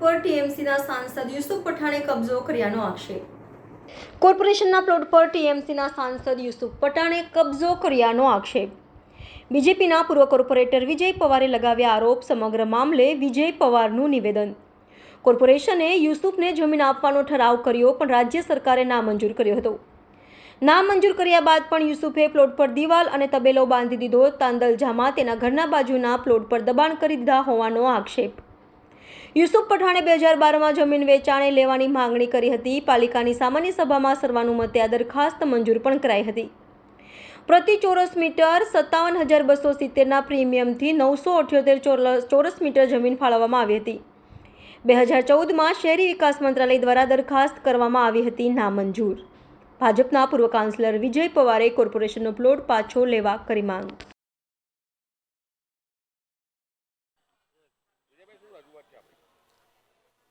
પર ટીએમસીના સાંસદ યુસુફ પઠાણે કબજો કર્યાનો આક્ષેપ। કોર્પોરેશનના પ્લોટ પર ટીએમસીના સાંસદ યુસુફ પઠાણે કબજો કર્યાનો આક્ષેપ। બીજેપીના પૂર્વ કોર્પોરેટર વિજય પવારે લગાવ્યા આરોપ। સમગ્ર મામલે વિજય પવારનું નિવેદન। કોર્પોરેશને યુસુફને જમીન આપવાનો ઠરાવ કર્યો, પણ રાજ્ય સરકારે નામંજૂર કર્યો હતો। નામંજૂર કર્યા બાદ પણ યુસુફે પ્લોટ પર દિવાલ અને તબેલો બાંધી દીધો। તાંદલજામાં તેના ઘરના બાજુના પ્લોટ પર દબાણ કરી દીધા હોવાનો આક્ષેપ। યુસુફ પઠાણે 2012માં જમીન વેચાણે લેવાની માંગણી કરી હતી। પાલિકાની સામાન્ય સભામાં સર્વાનુમતે આ દરખાસ્ત મંજૂર પણ કરાઈ હતી। પ્રતિ ચોરસ મીટર 57,270ના પ્રીમિયમથી 978 ચોરસ મીટર જમીન ફાળવવામાં આવી હતી। 2014માં શહેરી વિકાસ મંત્રાલય દ્વારા દરખાસ્ત કરવામાં આવી હતી, નામંજૂર। ભાજપના પૂર્વ કાઉન્સિલર વિજય પવારે કોર્પોરેશનનો પ્લોટ પાછો લેવા કરી માંગ।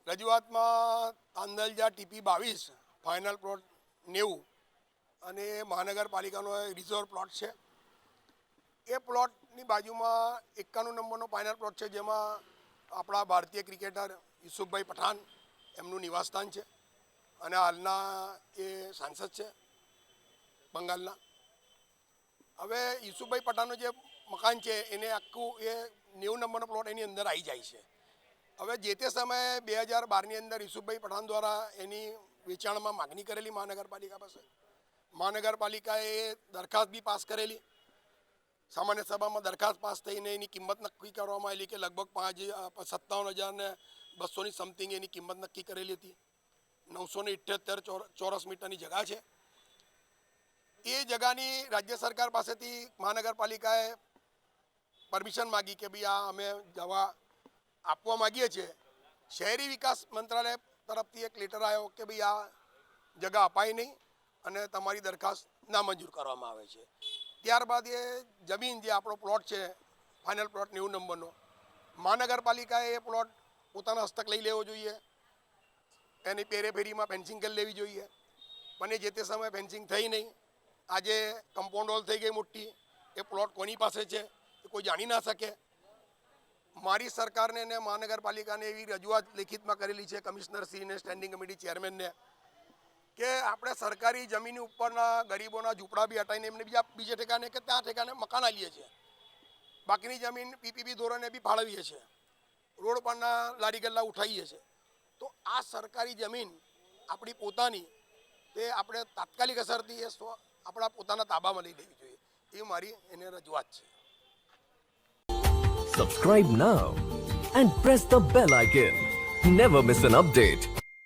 રજૂઆતમાં તાંદલજા TP-22 ફાઇનલ પ્લોટ 90 અને મહાનગરપાલિકાનો રિઝર્વ પ્લોટ છે। એ પ્લોટની બાજુમાં 91 નંબરનો ફાઇનલ પ્લોટ છે, જેમાં આપણા ભારતીય ક્રિકેટર યુસુફભાઈ પઠાણ એમનું નિવાસસ્થાન છે અને હાલના એ સાંસદ છે બંગાળના। હવે યુસુફભાઈ પઠાણનું જે મકાન છે એને આખું એ 90 નંબરનો પ્લોટ એની અંદર આવી જાય છે। હવે જે તે સમયે 2012ની અંદર યુસુફભાઈ પઠાણ દ્વારા એની વેચાણમાં માગણી કરેલી મહાનગરપાલિકા પાસે। મહાનગરપાલિકાએ દરખાસ્ત બી પાસ કરેલી। સામાન્ય સભામાં દરખાસ્ત પાસ થઈને એની કિંમત નક્કી કરવામાં આવેલી કે લગભગ 57,200ની સમથિંગ એની કિંમત નક્કી કરેલી હતી। 978 ચોરસ મીટરની જગા છે। એ જગાની રાજ્ય સરકાર પાસેથી મહાનગરપાલિકાએ પરમિશન માગી કે ભાઈ આ અમે જવા આપવા માગીએ છીએ। શહેરી વિકાસ મંત્રાલય તરફથી એક લેટર આવ્યો કે ભાઈ આ જગા અપાય નહીં અને તમારી દરખાસ્ત નામંજૂર કરવામાં આવે છે। ત્યારબાદ એ જમીન જે આપણો પ્લોટ છે ફાઇનલ પ્લોટ 90 નંબરનો, મહાનગરપાલિકાએ એ પ્લોટ પોતાના હસ્તક લઈ લેવો જોઈએ, એની પેરેફેરીમાં ફેન્સિંગ કરી લેવી જોઈએ, પણ એ જે તે સમયે ફેન્સિંગ થઈ નહીં। આજે કમ્પાઉન્ડ વોલ થઈ ગઈ મોટી। એ પ્લોટ કોની પાસે છે એ કોઈ જાણી ના શકે। મારી સરકારને અને મહાનગરપાલિકાને એવી રજૂઆત લેખિતમાં કરેલી છે કમિશનરશ્રીને, સ્ટેન્ડિંગ કમિટી ચેરમેનને, કે આપણે સરકારી જમીન ઉપરના ગરીબોના ઝૂંપડા બી હટાવીને એમને બીજે ઠેકાને કે ત્યાં ઠેકાને મકાન આલીએ છીએ। બાકીની જમીન PPP ધોરણે બી ફાળવીએ છીએ, રોડ પરના લારી ગલ્લા ઉઠાવીએ છીએ। તો આ સરકારી જમીન આપણી પોતાની તે આપણે તાત્કાલિક અસરથી એ આપણા પોતાના તાબામાં લઈ લેવી જોઈએ, એ મારી એને રજૂઆત છે। Subscribe now and press the bell icon. Never miss an update.